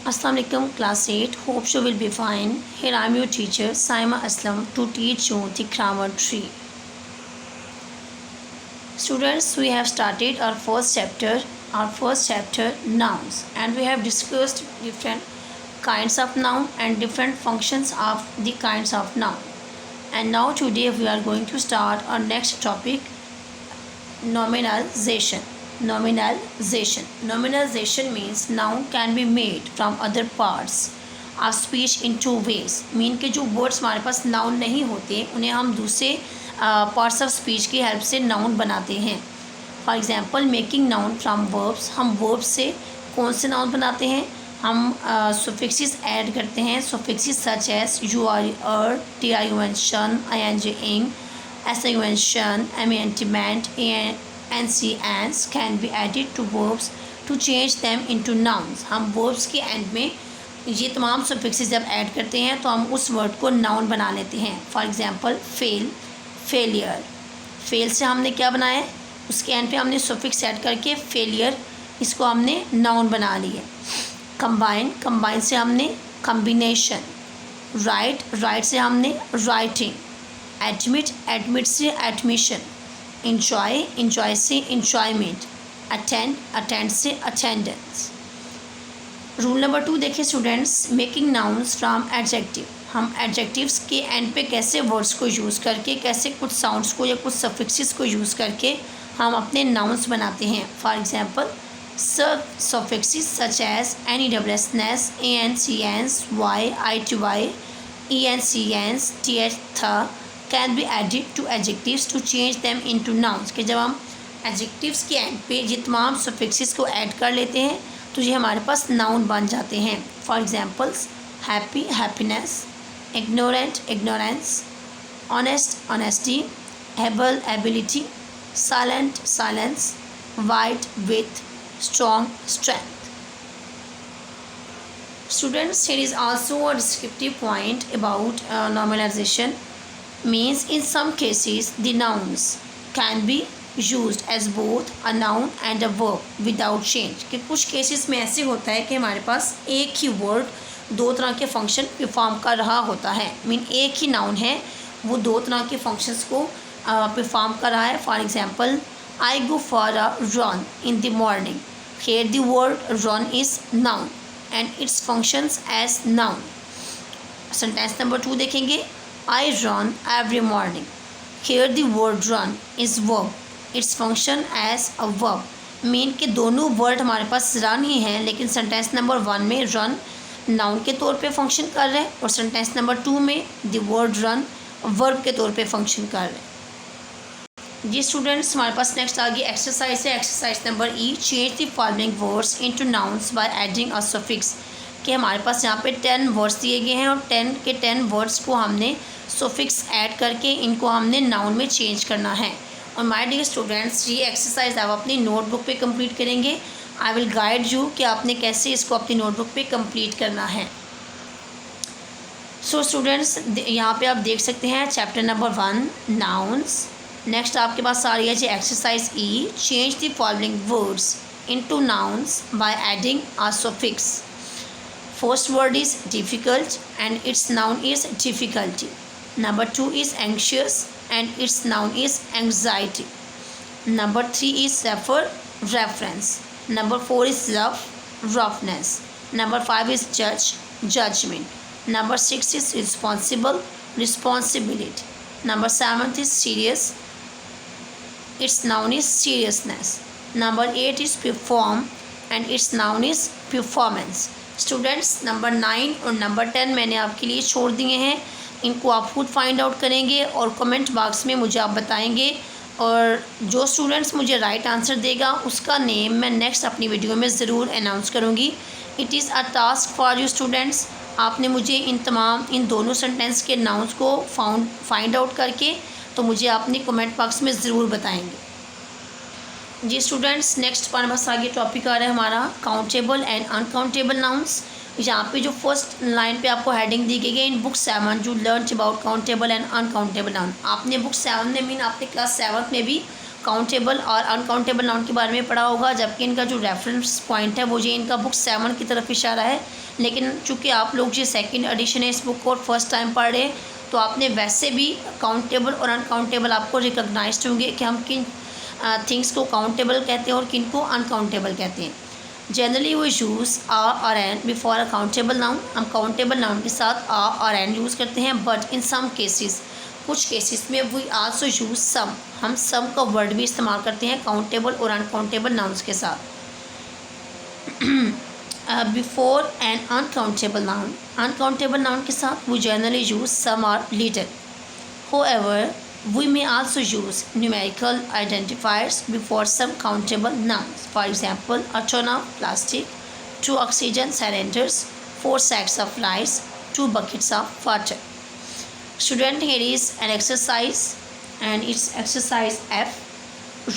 Assalamu alaikum class 8. Hope you will be fine. Here I am your teacher Saima Aslam to teach you the grammar tree. Students, we have started our first chapter nouns, and we have discussed different kinds of noun and different functions of the kinds of noun. And now today we are going to start our next topic, nominalization. Nominalization means noun can be made from other parts of speech in two ways. Mean के जो words हमारे पास noun नहीं होते उन्हें हम दूसरे parts of speech की help से नाउन बनाते हैं. For example, making noun from verbs. हम वर्ब्स से कौन से नाउन बनाते हैं? हम सुफिक्सेस ऐड करते हैं. Suffixes such as U R, T I U N tion, I N G ing, S I U N tion, M A N T ment, A NC ants can be added to verbs to change them into nouns. हम verbs के end में ये तमाम suffixes जब add करते हैं तो हम उस वर्ड को नाउन बना लेते हैं. For example, fail, failure. Fail से हमने क्या बनाया है? उसके एंड पे हमने suffix ऐड करके फेलियर, इसको हमने नाउन बना लिया. कंबाइन, कंबाइन से हमने कम्बिनेशन. राइट, राइट से हमने राइटिंग. एडमिट, एडमिट से एडमिशन. इंजॉय, इंजॉय से इंजॉयमेंट. अटेंड, अटेंड से अटेंडेंस. रूल नंबर 2 देखिए students, making nouns from adjective. हम एडजेक्टिव्स के एंड पे कैसे वर्ड्स को यूज़ करके, कैसे कुछ साउंड्स को या कुछ सफिक्सेस को यूज़ करके हम अपने नाउन्स बनाते हैं. For example, suffixes such as NESS, ANCNS, YITY, ENCNS, TH, th can be added to adjectives to change them into nouns. कि जब हम adjectives के एंड पे ये तमाम suffixes को ऐड कर लेते हैं तो ये हमारे पास नाउन बन जाते हैं. For examples, happy, happiness, ignorant, ignorance, honest, honesty, able, ability, silent, silence, white, with, strong, strength. Students, here is also a descriptive point about nominalization. Means in some cases the nouns can be used as both a noun and a verb without change. कि कुछ cases में ऐसे होता है कि हमारे पास एक ही word दो तरह के फंक्शन परफॉर्म कर रहा होता है. मीन एक ही नाउन है, वो दो तरह के फंक्शंस को परफॉर्म कर रहा है. For example, I go for a run in the morning. Here the word run is noun and its functions as noun. Sentence number 2 देखेंगे, I run every morning. Here the word run is verb. Its function as a verb. Mean के दोनों word हमारे पास run ही हैं, लेकिन sentence number 1 में run noun के तौर पे फंक्शन कर रहे हैं और सेंटेंस नंबर 2 में द वर्ड रन वर्ब के तौर पे फंक्शन कर रहे हैं. जी स्टूडेंट्स, हमारे पास नेक्स्ट आगे एक्सरसाइज है. Exercise number E, change the following words into nouns by adding a suffix. कि हमारे पास यहाँ पे 10 वर्ड्स दिए गए हैं और 10 के 10 वर्ड्स को हमने सफिक्स ऐड करके इनको हमने नाउन में चेंज करना है. और माय डियर स्टूडेंट्स, ये एक्सरसाइज आप अपनी नोटबुक पे कंप्लीट करेंगे. आई विल गाइड यू कि आपने कैसे इसको अपनी नोटबुक पे कंप्लीट करना है. सो स्टूडेंट्स, यहाँ पे आप देख सकते हैं चैप्टर नंबर 1 नाउन्स. नेक्स्ट आपके पास आ रही है जी exercise E, change the following words into nouns by adding a suffix. First word is difficult and its noun is difficulty. Number 2 is anxious and its noun is anxiety. Number 3 is refer, reference. Number 4 is rough, roughness. Number 5 is judge, judgment. Number 6 is responsible, responsibility. Number 7 is serious. Its noun is seriousness. Number 8 is perform and its noun is performance. Students, number 9 और number 10 मैंने आपके लिए छोड़ दिए हैं. इनको आप खुद फाइंड आउट करेंगे और कमेंट बॉक्स में मुझे आप बताएंगे. और जो स्टूडेंट्स मुझे राइट आंसर देगा उसका नेम मैं नेक्स्ट अपनी वीडियो में ज़रूर अनाउंस करूँगी. It is a task for you students. आपने मुझे इन दोनों सेंटेंस के नाउन्स को फाइंड आउट करके तो मुझे अपने कमेंट बॉक्स में ज़रूर बताएंगे. जी स्टूडेंट्स, नेक्स्ट हमारे पास आगे टॉपिक आ रहा है हमारा काउंटेबल एंड अनकाउंटेबल नाउन्स. यहाँ पे जो फर्स्ट लाइन पे आपको हेडिंग दी गई है, इन बुक 7 जो learn about countable and uncountable noun. आपने बुक 7 में मीन आपने क्लास 7 में भी काउंटेबल और अनकाउंटेबल नाउन के बारे में पढ़ा होगा, जबकि इनका जो रेफरेंस पॉइंट है वो ये इनका बुक 7 की तरफ इशारा है। लेकिन चूँकि आप लोग ये सेकंड एडिशन है इस बुक को और फर्स्ट टाइम पढ़ रहे हैं, तो आपने वैसे भी काउंटेबल और अनकाउंटेबल आपको रिकॉग्नाइज्ड होंगे कि हम किन थिंग्स को काउंटेबल कहते हैं और किन को अनकाउंटेबल कहते हैं। जनरली वो यूज़ आ और an before a countable noun, हम काउंटेबल नाउन के साथ आ और एन यूज़ करते हैं। बट इन सम केसेस, कुछ केसेस में वी आल्सो यूज़ सम, हम सम का वर्ड भी इस्तेमाल करते हैं काउंटेबल और अनकाउंटेबल नाउन्स के साथ। Before N uncountable noun, uncountable noun के साथ वी जनरली यूज़ सम और little. होएवर we may also use numerical identifiers before some countable nouns. For example, a ton of plastic, 2 oxygen cylinders, 4 sacks of rice, 2 buckets of water. Student, here is an exercise and it's exercise F.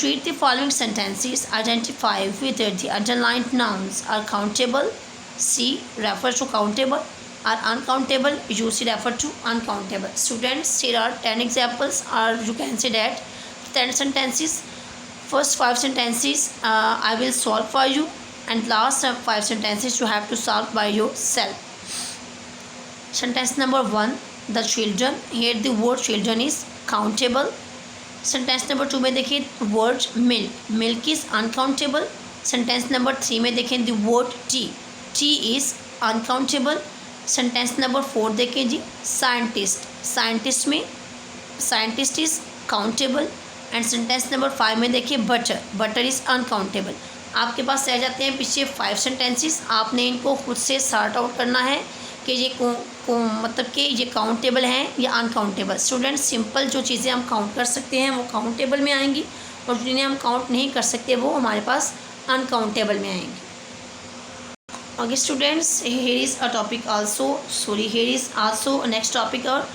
Read the following sentences. Identify whether the underlined nouns are countable. C refers to countable, are uncountable, you see refer to uncountable. Students, here are 10 examples, or you can say that 10 sentences. First 5 sentences I will solve for you, and last 5 sentences you have to solve by yourself. Sentence number 1, the children. Here the word children is countable. Sentence number 2 में देखिए word milk, milk is uncountable. Sentence number 3 में देखें the word tea, tea is uncountable. Sentence number 4 देखें जी, scientist, scientist में scientist is countable. And sentence number 5 में देखिए butter, butter is uncountable. आपके पास रह जाते हैं पीछे 5 सेंटेंसेस, आपने इनको खुद से सॉर्ट आउट करना है कि ये मतलब कि ये काउंटेबल हैं या अनकाउंटेबल। स्टूडेंट, सिंपल जो चीज़ें हम काउंट कर सकते हैं वो काउंटेबल में आएंगी, और जिन्हें हम काउंट नहीं कर सकते वो हमारे पास अनकाउंटेबल में आएंगी। Okay students, here is a topic also, here is also next topic और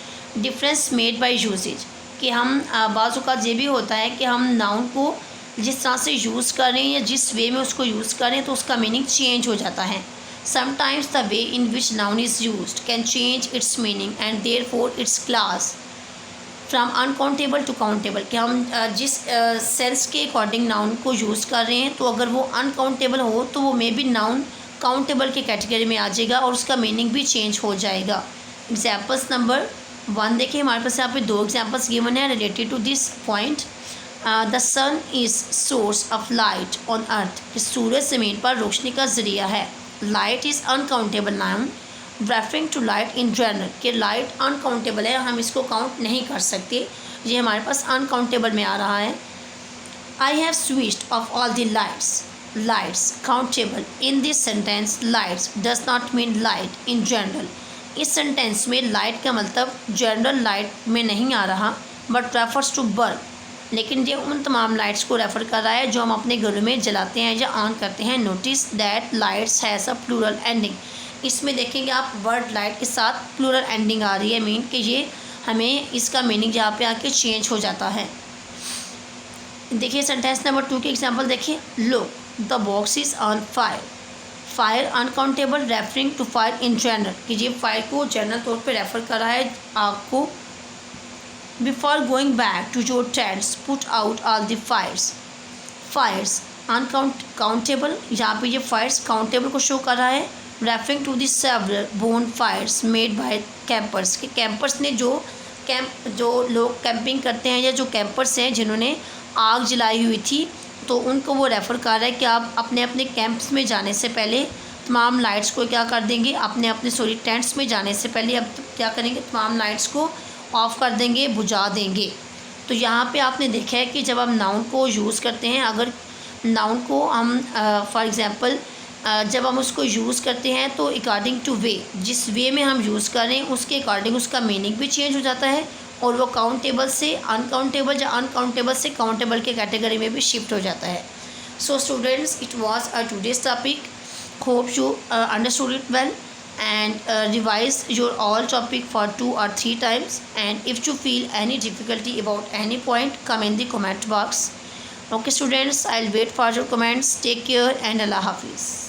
difference made by usage, कि हम बाज़ औक़ात ये भी होता है कि हम नाउन को जिस तरह से यूज़ कर रहे हैं या जिस वे में उसको यूज़ करें तो उसका मीनिंग चेंज हो जाता है। Sometimes the way in which noun is used can change its meaning and therefore its class from uncountable to countable, कि हम जिस सेंस के अकॉर्डिंग नाउन को यूज़ कर रहे हैं, तो अगर वो अनकाउंटेबल हो तो वो मे बी नाउन काउंटेबल के कैटेगरी में आ जाएगा और उसका मीनिंग भी चेंज हो जाएगा। एग्जाम्पल्स नंबर 1 देखिए, हमारे पास यहाँ पे 2 एग्जाम्पल्स गिवन है related to this point. The sun is source of light on earth, सूरज ज़मीन पर रोशनी का ज़रिया है। Light is uncountable noun referring to light in general, कि लाइट अनकाउंटेबल है, हम इसको काउंट नहीं कर सकते, ये हमारे पास अनकाउंटेबल में आ रहा है। I have switched off all the lights, lights countable in this sentence lights does not mean light in general। इस सेंटेंस में लाइट का मतलब जनरल लाइट में नहीं आ रहा बट रेफर्स टू बल्ब, लेकिन ये उन तमाम लाइट्स को रेफ़र कर रहा है जो हम अपने घरों में जलाते हैं या ऑन करते हैं। Notice that lights has a plural ending, इसमें देखेंगे आप वर्ड लाइट के साथ प्लूरल एंडिंग आ रही है, मीन कि ये हमें इसका मीनिंग यहाँ पे आके चेंज हो जाता है। देखिए सेंटेंस नंबर 2 की एग्जांपल देखिए, look the box is on fire, fire uncountable referring to fire in general, कि ये फायर को जनरल तौर पे रेफ़र कर रहा है आग को। Before going back to your tents put out all the fires, fires uncountable, यहाँ पे ये फायर्स काउंटेबल को शो कर रहा है। Referring to the several bonfires made by campers, के कैंपर्स ने जो लोग कैंपिंग करते हैं या जो कैंपर्स हैं जिन्होंने आग जलाई हुई थी, तो उनको वो रेफ़र कर रहा है कि आप अपने अपने कैंप्स में जाने से पहले तमाम लाइट्स को क्या कर देंगे, अपने अपने टेंट्स में जाने से पहले अब क्या करेंगे, तमाम लाइट्स को ऑफ़ कर देंगे, बुझा देंगे। तो यहाँ पे आपने देखा है कि जब हम नाउन को यूज़ करते हैं, अगर नाउन को हम फॉर एग्ज़ाम्पल जब हम उसको यूज़ करते हैं तो अकॉर्डिंग टू वे, जिस वे में हम यूज़ कर रहे हैं उसके अकॉर्डिंग उसका मीनिंग भी चेंज हो जाता है और वो काउंटेबल से अनकाउंटेबल या अनकाउंटेबल से काउंटेबल के कैटेगरी में भी शिफ्ट हो जाता है। So students, it was a today's topic, hope you understood it well and revise your all topic for 2 or 3 times, and if you feel any difficulty about any point, come in the comment box. Okay students, I'll wait for your comments. Take care and Allah Hafiz.